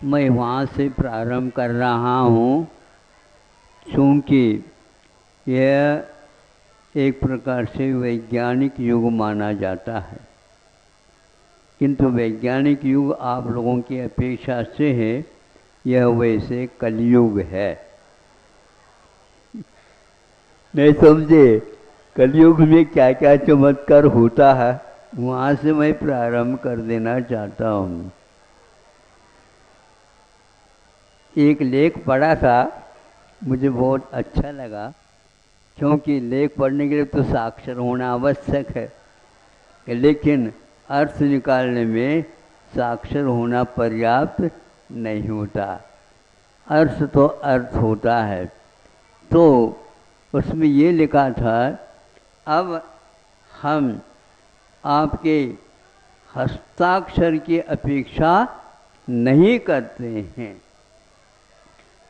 मैं वहाँ से प्रारंभ कर रहा हूँ, क्योंकि यह एक प्रकार से वैज्ञानिक युग माना जाता है, किंतु वैज्ञानिक युग आप लोगों की अपेक्षा से है, यह वैसे कलयुग है। नहीं समझे? कलयुग में क्या क्या चमत्कार होता है, वहाँ से मैं प्रारंभ कर देना चाहता हूँ। एक लेख पढ़ा था, मुझे बहुत अच्छा लगा, क्योंकि लेख पढ़ने के लिए तो साक्षर होना आवश्यक है, लेकिन अर्थ निकालने में साक्षर होना पर्याप्त नहीं होता। अर्थ तो अर्थ होता है। तो उसमें ये लिखा था, अब हम आपके हस्ताक्षर की अपेक्षा नहीं करते हैं,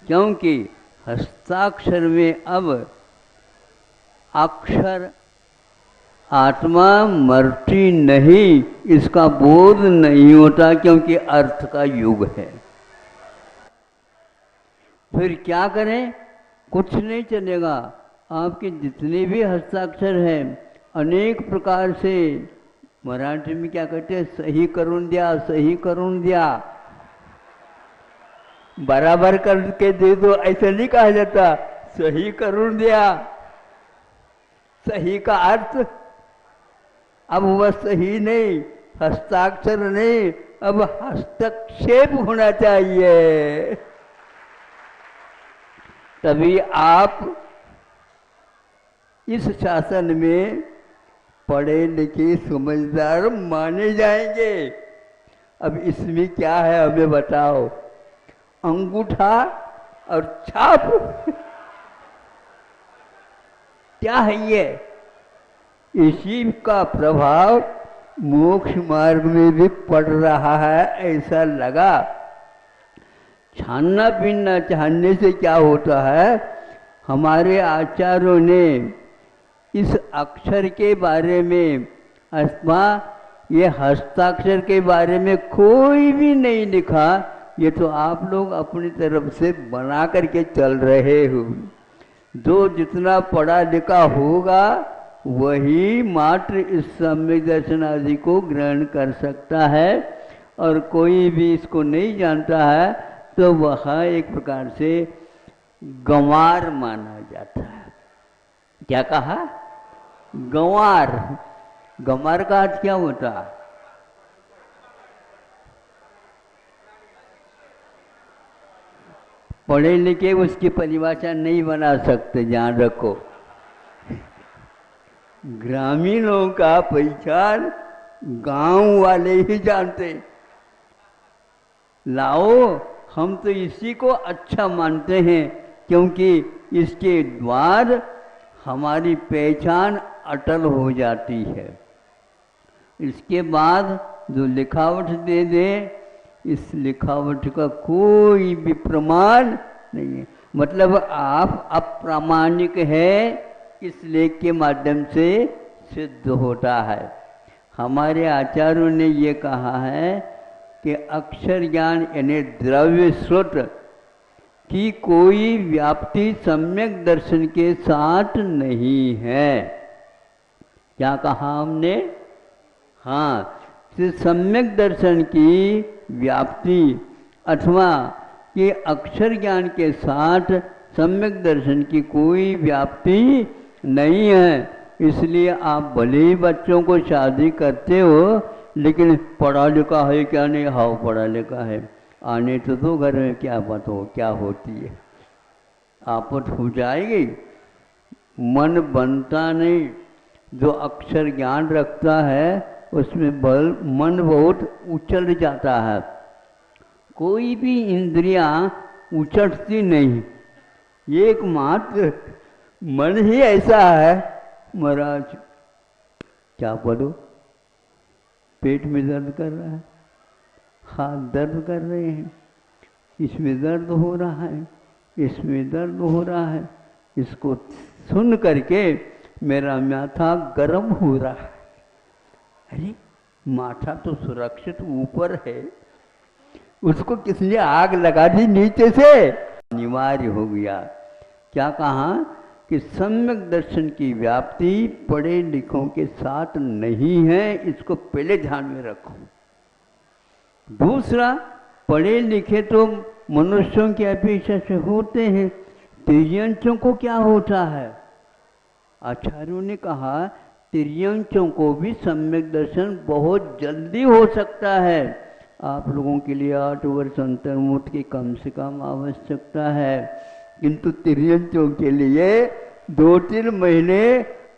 क्योंकि हस्ताक्षर में अब अक्षर आत्मा मरती नहीं, इसका बोध नहीं होता, क्योंकि अर्थ का युग है। फिर क्या करें? कुछ नहीं चलेगा। आपके जितने भी हस्ताक्षर हैं, अनेक प्रकार से, मराठी में क्या कहते हैं, सही करून दिया, सही करून दिया, बराबर करके दे दो, ऐसा नहीं कहा जाता। सही करून दिया, सही का अर्थ अब वह सही नहीं, हस्ताक्षर नहीं, अब हस्तक्षेप होना चाहिए, तभी आप इस शासन में पढ़े लिखे समझदार माने जाएंगे। अब इसमें क्या है हमें बताओ? अंगूठा और छाप क्या है ये? इसी का प्रभाव मोक्ष मार्ग में भी पड़ रहा है, ऐसा लगा। छानना पीना चाहने से क्या होता है? हमारे आचार्यों ने इस अक्षर के बारे में अथवा ये हस्ताक्षर के बारे में कोई भी नहीं लिखा। ये तो आप लोग अपनी तरफ से बना करके चल रहे हो। जो जितना पढ़ा लिखा होगा वही मात्र इस सम्यक दर्शन आदि को ग्रहण कर सकता है, और कोई भी इसको नहीं जानता है तो वह एक प्रकार से गंवार माना जाता है। क्या कहा? गंवार। गंवार का अर्थ क्या होता? पढ़े लिखे उसकी परिभाषा नहीं बना सकते, ध्यान रखो। ग्रामीणों का पहचान गांव वाले ही जानते। लाओ, हम तो इसी को अच्छा मानते हैं, क्योंकि इसके द्वार हमारी पहचान अटल हो जाती है। इसके बाद जो लिखावट दे दे, इस लिखावट का कोई भी प्रमाण नहीं है। मतलब आप अप्रामाणिक है, इस लेख के माध्यम से सिद्ध होता है। हमारे आचार्यों ने ये कहा है कि अक्षर ज्ञान यानी द्रव्य स्रोत की कोई व्याप्ति सम्यक दर्शन के साथ नहीं है। क्या कहा हमने? हाँ, सम्यक दर्शन की व्याप्ति अथवा कि अक्षर ज्ञान के साथ सम्यक दर्शन की कोई व्याप्ति नहीं है। इसलिए आप भले ही बच्चों को शादी करते हो, लेकिन पढ़ा लिखा है क्या? नहीं। हाँ, पढ़ा लिखा है। आने तो दो घर में, क्या बात हो, क्या होती है, आपत हो जाएगी। मन बनता नहीं। जो अक्षर ज्ञान रखता है उसमें मन बहुत उछल जाता है। कोई भी इंद्रियां उछटती नहीं। एकमात्र मन ही ऐसा है। महाराज क्या पढ़ो? पेट में दर्द कर रहा है, हाथ दर्द कर रहे हैं, इसमें दर्द हो रहा है, इसमें दर्द हो रहा है, इसको सुन करके मेरा माथा गर्म हो रहा है। अरे माथा तो सुरक्षित ऊपर है, उसको किसने आग लगा दी नीचे से, अनिवार्य हो गया। क्या कहा कि सम्यक दर्शन की व्याप्ति पढ़े लिखों के साथ नहीं है, इसको पहले ध्यान में रखो। दूसरा, पढ़े लिखे तो मनुष्यों की अपेक्षा से होते हैं, तिर्यंचों को क्या होता है? आचार्यों ने कहा तिर्यंचों को भी सम्यक दर्शन बहुत जल्दी हो सकता है। आप लोगों के लिए 8 वर्ष अंतर्मुक्त की कम से कम आवश्यकता है, किंतु तिर्यंचों के लिए 2-3 महीने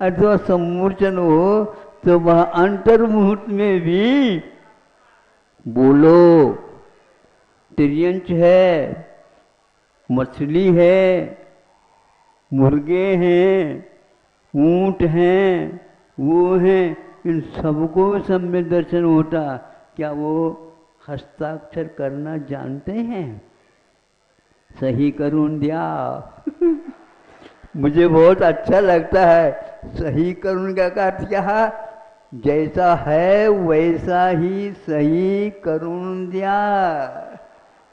अथवा सम्मूर्छन हो तो वह अंतर्मुहूर्त में भी बोलो। तिर्यंच है, मछली है, मुर्गे हैं, ऊंट हैं, वो हैं, इन सबको सम्यक दर्शन होता। क्या वो हस्ताक्षर करना जानते हैं? सही करुण दिया मुझे बहुत अच्छा लगता है। सही करुण का अर्थ क्या है? जैसा है वैसा ही सही करुण दिया,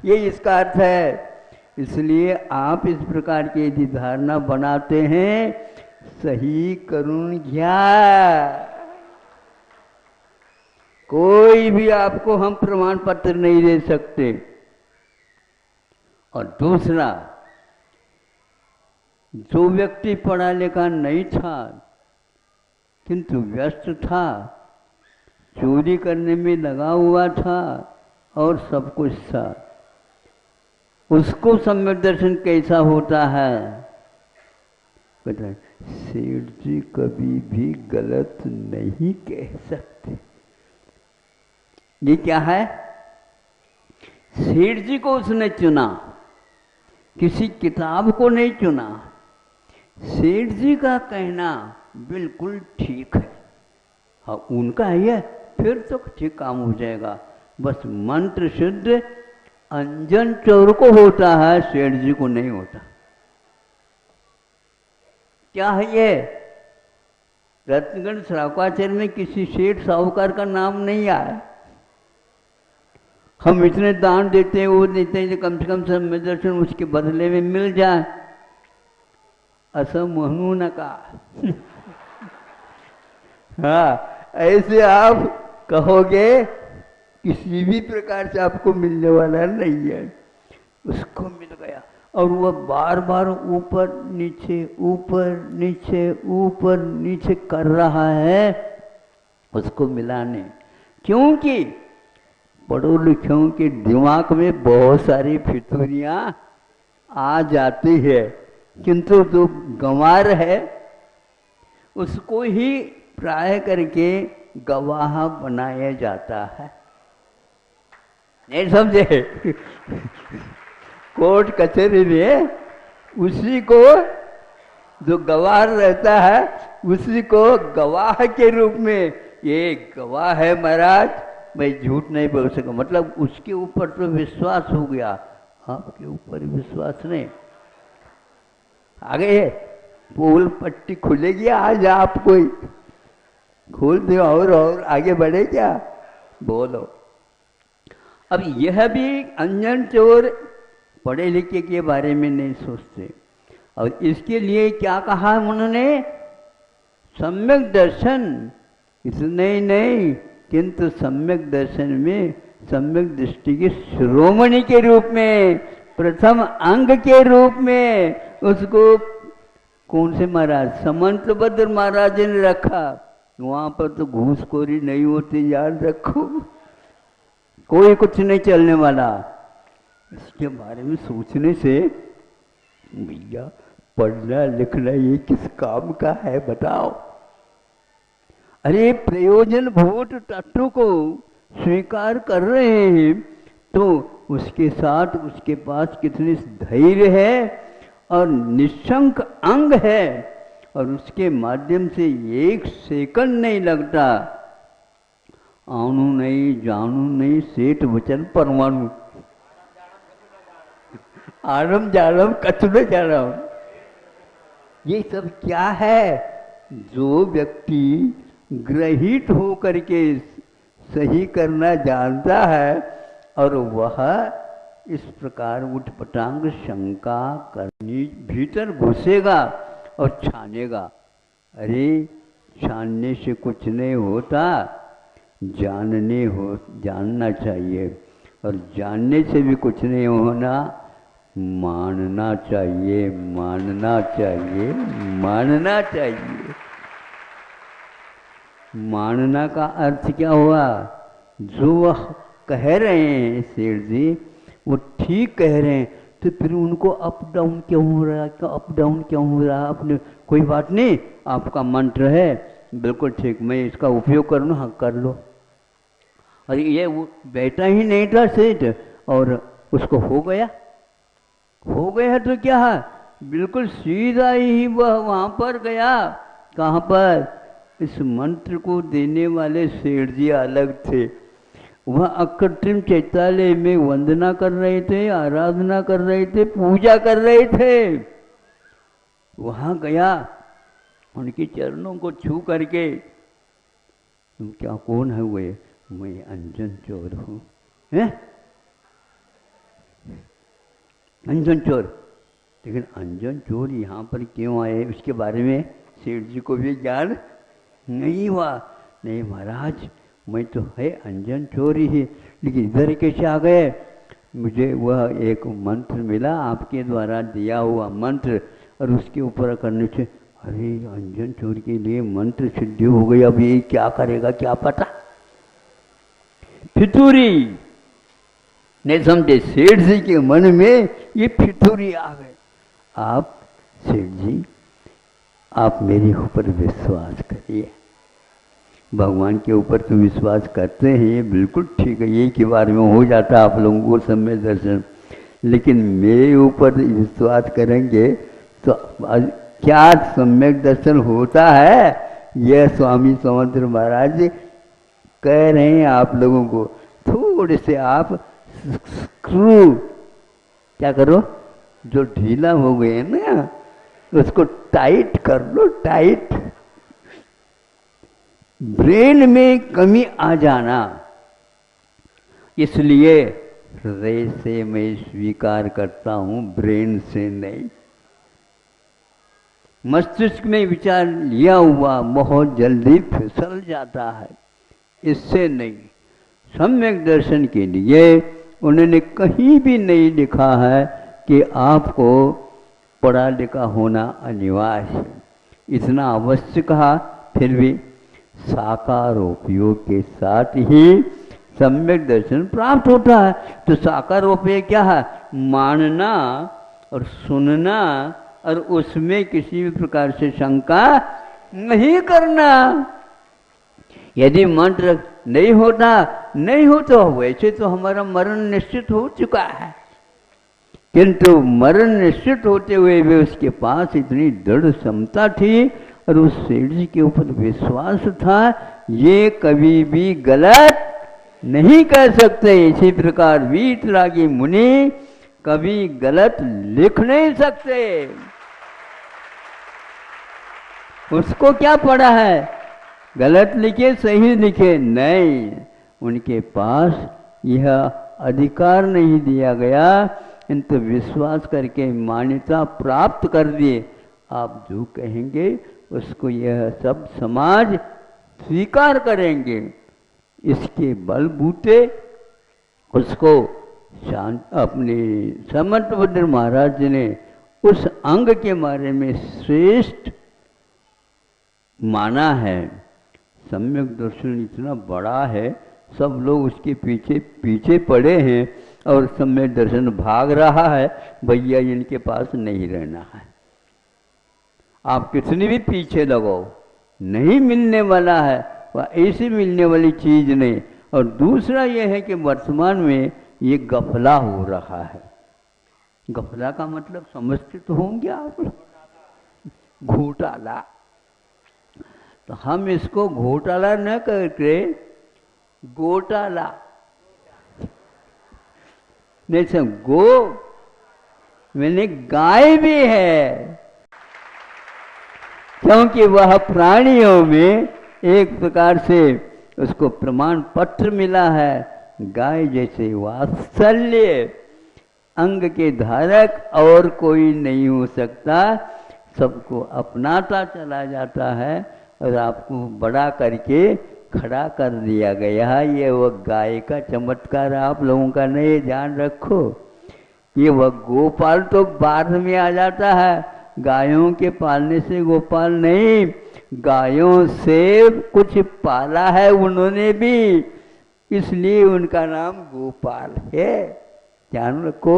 ये इसका अर्थ है। इसलिए आप इस प्रकार की यदि धारणा बनाते हैं, सही करुण ज्ञा, कोई भी आपको हम प्रमाण पत्र नहीं दे सकते। और दूसरा, जो व्यक्ति पढ़ा लिखा नहीं था किंतु व्यस्त था, चोरी करने में लगा हुआ था और सब कुछ था, उसको सम्यक दर्शन कैसा होता है? कहता है सेठ जी कभी भी गलत नहीं कह सकते। ये क्या है? सेठ जी को उसने चुना, किसी किताब को नहीं चुना। सेठ जी का कहना बिल्कुल ठीक है, हाँ उनका है, फिर तो ठीक काम हो जाएगा। बस मंत्र शुद्ध अंजन चोर को होता है, सेठ जी को नहीं होता। क्या है ये? रत्नगढ़ श्रावकाचार्य में किसी सेठ साहूकार का नाम नहीं आया। हम इतने दान देते हैं, वो देते हैं, कम से कम सम्यक दर्शन उसके बदले में मिल जाए। असम महनू न का हाँ, ऐसे आप कहोगे किसी भी प्रकार से आपको मिलने वाला नहीं है। उसको मिल गया और वह बार बार ऊपर नीचे ऊपर नीचे ऊपर नीचे कर रहा है उसको मिलाने, क्योंकि पढ़ो लिखों के दिमाग में बहुत सारी फितूरियां आ जाती है, किंतु जो गंवार है उसको ही प्राय करके गवाह बनाया जाता है। नहीं समझे? कोर्ट कचहरी में उसी को जो गवाह रहता है उसी को गवाह के रूप में, ये गवाह है महाराज, मैं झूठ नहीं बोल सकता, मतलब उसके ऊपर तो विश्वास हो गया, आपके ऊपर विश्वास नहीं। आगे पोल पट्टी खुलेगी आज, आप कोई खोल दो और आगे बढ़े क्या? बोलो। अब यह भी अंजन चोर पढ़े लिखे के बारे में नहीं सोचते, और इसके लिए क्या कहा उन्होंने? सम्यक दर्शन। इसलिए नहीं, किंतु सम्यक दर्शन में सम्यक दृष्टि के शिरोमणि के रूप में, प्रथम अंग के रूप में उसको कौन से महाराज? समंतभद्र महाराज ने रखा। वहां पर तो घूसखोरी नहीं होती, याद रखो, कोई कुछ नहीं चलने वाला। इसके बारे में सोचने से भैया पढ़ना लिखना ये किस काम का है बताओ? अरे प्रयोजन भूत तत्व को स्वीकार कर रहे हैं तो उसके साथ उसके पास कितनी धैर्य है और निशंक अंग है, और उसके माध्यम से 1 सेकंड नहीं लगता। आणु नहीं जानू नहीं सेठ वचन परमाणु, आरम जानम कचरे जानम। ये सब क्या है? जो व्यक्ति ग्रहित हो करके सही करना जानता है और वह इस प्रकार उठपटांग शंका करनी भीतर घुसेगा और छानेगा। अरे छानने से कुछ नहीं होता, जानना चाहिए, और जानने से भी कुछ नहीं होना, मानना चाहिए, मानना चाहिए, मानना चाहिए। मानना का अर्थ क्या हुआ? जो वह कह रहे हैं सेठ जी वो ठीक कह रहे हैं, तो फिर उनको अप डाउन क्यों हो रहा है? अप डाउन क्यों हो रहा है? अपने कोई बात नहीं, आपका मंत्र है बिल्कुल ठीक, मैं इसका उपयोग कर लूँ। हाँ कर लो। और ये वो बैठा ही नहीं था सेठ, और उसको हो गया तो क्या है, बिल्कुल सीधा ही वह वहाँ पर गया। कहाँ पर? इस मंत्र को देने वाले सेठ जी अलग थे, वह अकृत्रिम चैतालय में वंदना कर रहे थे, आराधना कर रहे थे, पूजा कर रहे थे। वहाँ गया, उनके चरणों को छू करके, तुम क्या कौन है? वे मैं अंजन चोर हूँ। हैं? अंजन चोर? लेकिन अंजन चोर यहाँ पर क्यों आए, उसके बारे में सेठ जी को भी ज्ञान नहीं हुआ। नहीं महाराज, मैं तो है अंजन चोर ही है, लेकिन इधर कैसे आ गए? मुझे वह एक मंत्र मिला, आपके द्वारा दिया हुआ मंत्र, और उसके ऊपर करने से अरे अंजन चोर के लिए मंत्र सिद्धि हो गई। अब ये क्या करेगा क्या पता। फितूरी नहीं समझे सेठ जी के मन में, ये फितूरी आ गए। आप सेठ जी, आप मेरे ऊपर विश्वास करिए, भगवान के ऊपर तो विश्वास करते हैं, ये बिल्कुल ठीक है, यही के बारे में हो जाता आप लोगों को सम्यक दर्शन, लेकिन मेरे ऊपर विश्वास करेंगे तो क्या सम्यक दर्शन होता है? यह स्वामी समर्थ महाराज कह रहे हैं आप लोगों को। थोड़े से आप स्क्रू क्या करो, जो ढीला हो गए ना उसको टाइट कर लो, टाइट। ब्रेन में कमी आ जाना, इसलिए हृदय से मैं स्वीकार करता हूं, ब्रेन से नहीं। मस्तिष्क में विचार लिया हुआ बहुत जल्दी फिसल जाता है, इससे नहीं। सम्यक दर्शन के लिए उन्होंने कहीं भी नहीं लिखा है कि आपको पढ़ा लिखा होना अनिवार्य है, इतना अवश्य कहा। फिर भी साकार उपयोग के साथ ही सम्यक दर्शन प्राप्त होता है। तो साकार उपयोग क्या है? मानना और सुनना, और उसमें किसी भी प्रकार से शंका नहीं करना। यदि मंत्र नहीं होता, नहीं हो तो वैसे तो हमारा मरण निश्चित हो चुका है, किंतु मरण निश्चित होते हुए भी उसके पास इतनी दृढ़ क्षमता थी और उस सेठ जी के ऊपर विश्वास था, ये कभी भी गलत नहीं कह सकते। इसी प्रकार वीतरागी मुनि कभी गलत लिख नहीं सकते। उसको क्या पड़ा है, गलत लिखे सही लिखे? नहीं, उनके पास यह अधिकार नहीं दिया गया, किंतु विश्वास करके मान्यता प्राप्त कर दिए। आप जो कहेंगे उसको यह सब समाज स्वीकार करेंगे। इसके बलबूते उसको अपने समर्थबद्ध महाराज ने उस अंग के बारे में श्रेष्ठ माना है। सम्यक दर्शन इतना बड़ा है, सब लोग उसके पीछे पीछे पड़े हैं और सम्यक दर्शन भाग रहा है, भैया इनके पास नहीं रहना है। आप कितनी भी पीछे लगाओ, नहीं मिलने वाला है, वह ऐसी मिलने वाली चीज नहीं। और दूसरा यह है कि वर्तमान में ये गफला हो रहा है। गफला का मतलब समझते तो होंगे आप, घोटाला। तो हम इसको घोटाला न करके गोटाला, नहीं सब गो मैंने गाय भी है, क्योंकि वह प्राणियों में एक प्रकार से उसको प्रमाण पत्र मिला है, गाय जैसे वात्सल्य अंग के धारक और कोई नहीं हो सकता, सबको अपनाता चला जाता है और आपको बड़ा करके खड़ा कर दिया गया। ये वह गाय का चमत्कार आप लोगों का नहीं, ध्यान रखो। ये वह गोपाल तो बाद में आ जाता है, गायों के पालने से गोपाल नहीं, गायों से कुछ पाला है उन्होंने भी, इसलिए उनका नाम गोपाल है। ध्यान रखो,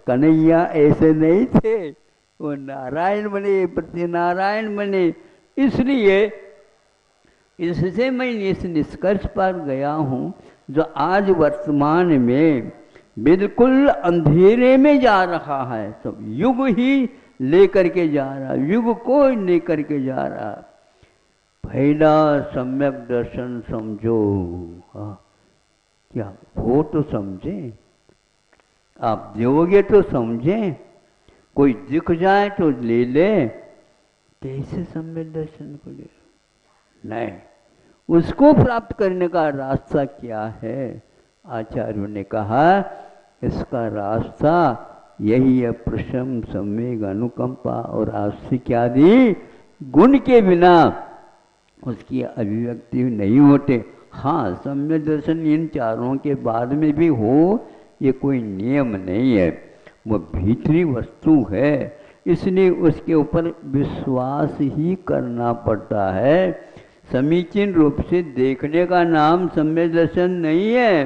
कन्हैया ऐसे नहीं थे, वो नारायण बने, प्रति नारायण बने। इसलिए इससे मैं इस निष्कर्ष पर गया हूँ, जो आज वर्तमान में बिल्कुल अंधेरे में जा रहा है, सब युग ही लेकर के जा रहा, युग को लेकर के जा रहा। पहला सम्यक दर्शन समझो। हाँ, क्या हो तो समझे, आप दोगे तो समझें, कोई दिख जाए तो ले ले, कैसे सम्यक दर्शन को ले नहीं, उसको प्राप्त करने का रास्ता क्या है? आचार्यों ने कहा इसका रास्ता यही है, प्रशम सम्यक अनुकंपा और आस्तिक आदि गुण के बिना उसकी अभिव्यक्ति नहीं होते। हाँ, सम्यक दर्शन इन चारों के बाद में भी हो, ये कोई नियम नहीं है, वो भीतरी वस्तु है, इसलिए उसके ऊपर विश्वास ही करना पड़ता है। समीचीन रूप से देखने का नाम सम्यक दर्शन नहीं है,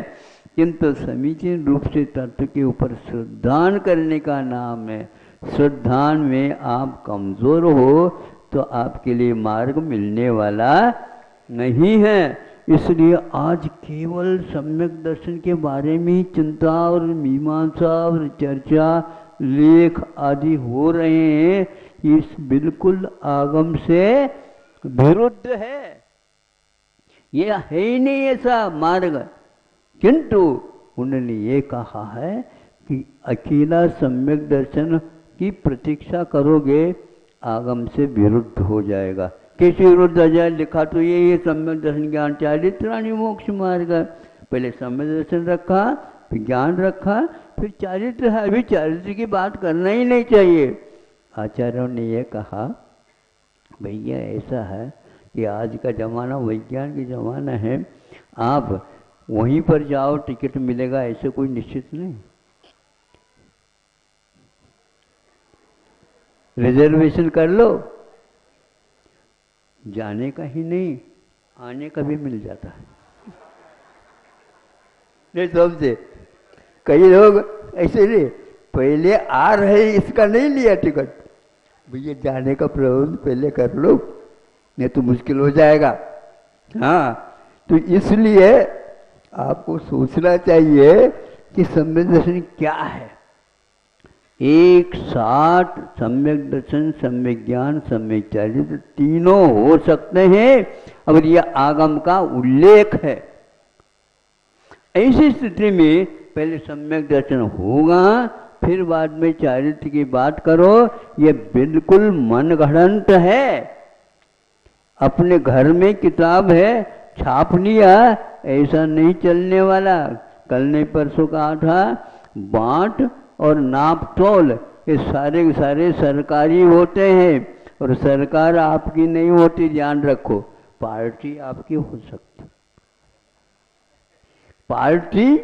किंतु समीचीन रूप से तत्व के ऊपर श्रद्धान करने का नाम है। श्रद्धान में आप कमजोर हो तो आपके लिए मार्ग मिलने वाला नहीं है। इसलिए आज केवल सम्यक दर्शन के बारे में ही चिंता और मीमांसा और चर्चा, लेख आदि हो रहे हैं, इस बिल्कुल आगम से विरुद्ध है। ये है ही नहीं ऐसा मार्ग। किंतु उन्होंने ये कहा है कि अकेला सम्यक दर्शन की प्रतीक्षा करोगे आगम से विरुद्ध हो जाएगा। कैसे विरुद्ध हो जाए? लिखा तो ये सम्यक दर्शन ज्ञान चारित्राणि मोक्ष मार्ग। पहले सम्यक दर्शन रखा, फिर ज्ञान रखा, फिर चारित्र है। अभी चारित्र की बात करना ही नहीं चाहिए। आचार्यों ने ये कहा भैया ऐसा है कि आज का ज़माना विज्ञान की ज़माना है, आप वहीं पर जाओ टिकट मिलेगा ऐसे कोई निश्चित नहीं। रिजर्वेशन कर लो, जाने का ही नहीं आने का भी मिल जाता है। नहीं समझे? कई लोग ऐसे नहीं, पहले आ रहे इसका नहीं लिया टिकट, भैया जाने का प्रबंध पहले कर लो नहीं तो मुश्किल हो जाएगा। हाँ, तो इसलिए आपको सोचना चाहिए कि सम्यक दर्शन क्या है। एक साथ सम्यक दर्शन, सम्यक ज्ञान, सम्यक चारित्र तीनों हो सकते हैं और यह आगम का उल्लेख है। ऐसी स्थिति में पहले सम्यक दर्शन होगा, फिर बाद में चारित्र की बात करो, ये बिल्कुल मनगढ़ंत है। अपने घर में किताब है, छाप लिया, ऐसा नहीं चलने वाला। कल ने परसों कहा था, बांट और नाप तोल ये सारे के सारे सरकारी होते हैं और सरकार आपकी नहीं होती, ध्यान रखो। पार्टी आपकी हो सकती, पार्टी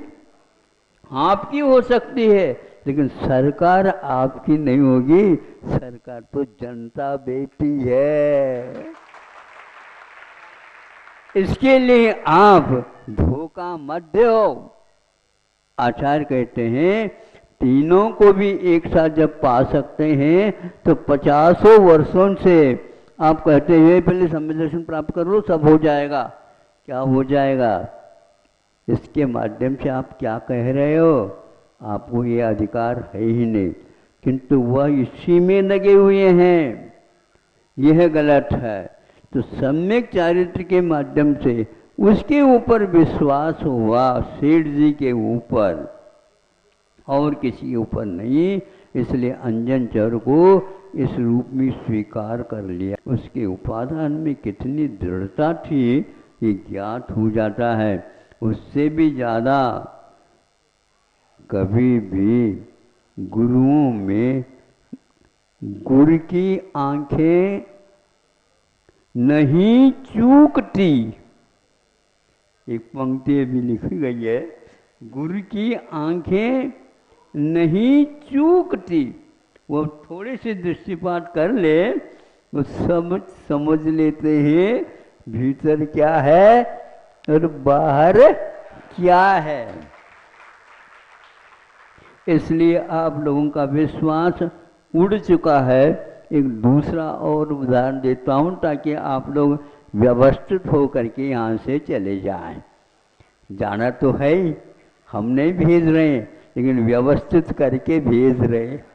आपकी हो सकती है, लेकिन सरकार आपकी नहीं होगी। सरकार तो जनता बेटी है। इसके लिए आप धोखा मत दो। आचार्य कहते हैं तीनों को भी एक साथ जब पा सकते हैं तो 50 वर्षों से आप कहते हैं पहले सम्यक दर्शन प्राप्त कर लो, सब हो जाएगा। क्या हो जाएगा? इसके माध्यम से आप क्या कह रहे हो? आपको ये अधिकार है ही नहीं, किंतु वह इसी में लगे हुए हैं, यह गलत है। तो सम्यक चारित्र के माध्यम से उसके ऊपर विश्वास हुआ, सेठ जी के ऊपर और किसी ऊपर नहीं, इसलिए अंजन चर को इस रूप में स्वीकार कर लिया। उसके उपादान में कितनी दृढ़ता थी ये ज्ञात हो जाता है। उससे भी ज़्यादा कभी भी गुरुओं में गुरु की आंखें नहीं चूकती। एक पंक्ति भी लिखी गई है, गुरु की आंखें नहीं चूकती। वो थोड़े से दृष्टिपात कर ले वो सब समझ लेते हैं भीतर क्या है और बाहर क्या है। इसलिए आप लोगों का विश्वास उड़ चुका है। एक दूसरा और उदाहरण देता हूँ ताकि आप लोग व्यवस्थित होकर के यहाँ से चले जाएं। जाना तो है ही, हम नहीं भेज रहे हैं, लेकिन व्यवस्थित करके भेज रहे हैं।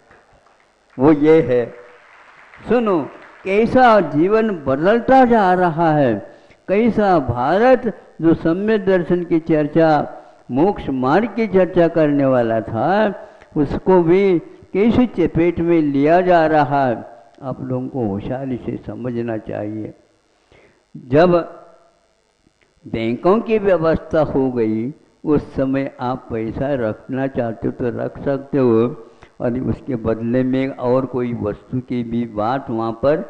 वो ये है, सुनो कैसा जीवन बदलता जा रहा है, कैसा भारत जो सम्यक दर्शन की चर्चा, मोक्ष मार्ग की चर्चा करने वाला था, उसको भी कैसे चपेट में लिया जा रहा है। आप लोगों को होशियारी से समझना चाहिए। जब बैंकों की व्यवस्था हो गई, उस समय आप पैसा रखना चाहते हो तो रख सकते हो, और उसके बदले में और कोई वस्तु की भी बात वहाँ पर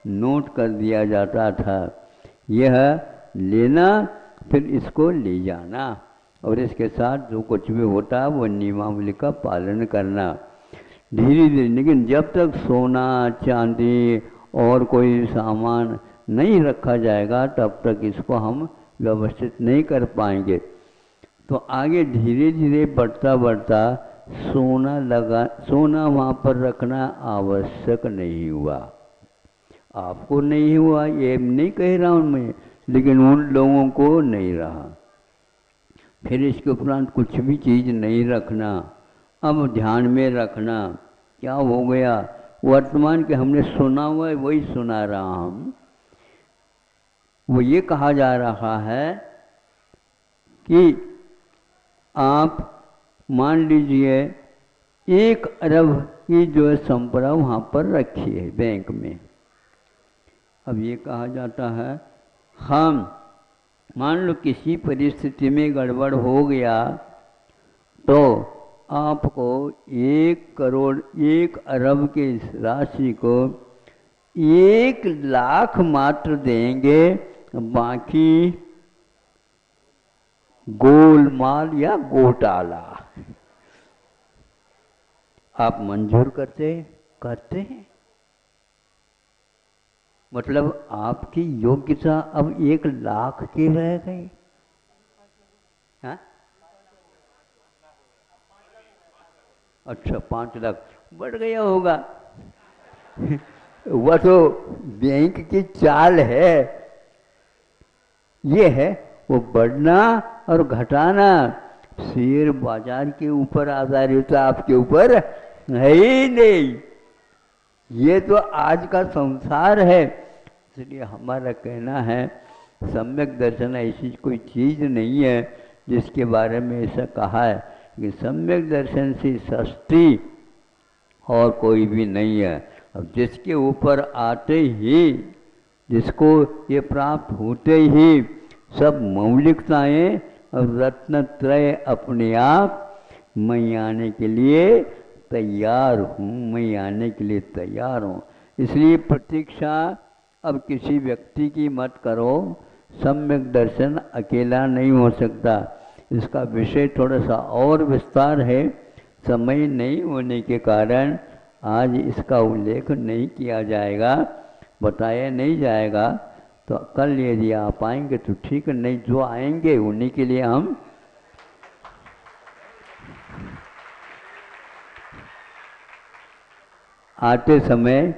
नोट कर दिया जाता था। यह लेना फिर इसको ले जाना, और इसके साथ जो कुछ भी होता वो नियमावली का पालन करना। धीरे धीरे, लेकिन जब तक सोना चांदी और कोई सामान नहीं रखा जाएगा तब तक इसको हम व्यवस्थित नहीं कर पाएंगे। तो आगे धीरे धीरे बढ़ता बढ़ता सोना वहाँ पर रखना आवश्यक नहीं हुआ। आपको नहीं हुआ ये नहीं कह रहा हूँ मैं, लेकिन उन लोगों को नहीं रहा। फिर इसके उपरांत कुछ भी चीज़ नहीं रखना। अब ध्यान में रखना क्या हो गया, वर्तमान के हमने सुना हुआ है वही सुना रहा हम। वो ये कहा जा रहा है कि आप मान लीजिए 1 अरब की जो है संपदा वहाँ पर रखी है बैंक में। अब ये कहा जाता है हम मान लो किसी परिस्थिति में गड़बड़ हो गया तो आपको 1 करोड़ 1 अरब के इस राशि को 1 लाख मात्र देंगे, बाकी गोलमाल या घोटाला। आप मंजूर करते हैं? मतलब आपकी योग्यता अब 1 लाख की रह गई। हाँ? अच्छा 5 लाख बढ़ गया होगा। वह तो बैंक की चाल है। ये है वो बढ़ना और घटाना शेयर बाजार के ऊपर आधारित, आपके ऊपर है ही नहीं। ये तो आज का संसार है। इसलिए हमारा कहना है सम्यक दर्शन ऐसी कोई चीज़ नहीं है जिसके बारे में ऐसा कहा है कि सम्यक दर्शन से सस्ती और कोई भी नहीं है। अब जिसके ऊपर आते ही, जिसको ये प्राप्त होते ही सब मौलिकताएं और रत्नत्रय अपने आप मैं आने के लिए तैयार हूँ, मैं आने के लिए तैयार हूँ। इसलिए प्रतीक्षा अब किसी व्यक्ति की मत करो। सम्यक दर्शन अकेला नहीं हो सकता। इसका विषय थोड़ा सा और विस्तार है, समय नहीं होने के कारण आज इसका उल्लेख नहीं किया जाएगा, बताया नहीं जाएगा। तो कल यदि आप आएंगे तो ठीक, नहीं जो आएंगे उन्हीं के लिए हम आते समय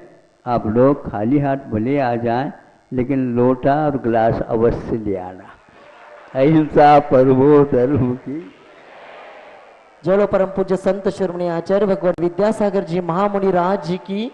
आप लोग खाली हाथ भले आ जाएं, लेकिन लोटा और गिलास अवश्य ले आना। अहिंसा परमो धर्म की। जय। परम पूज्य संत शिरोमणि आचार्य भगवान विद्यासागर जी महामुनि राज जी की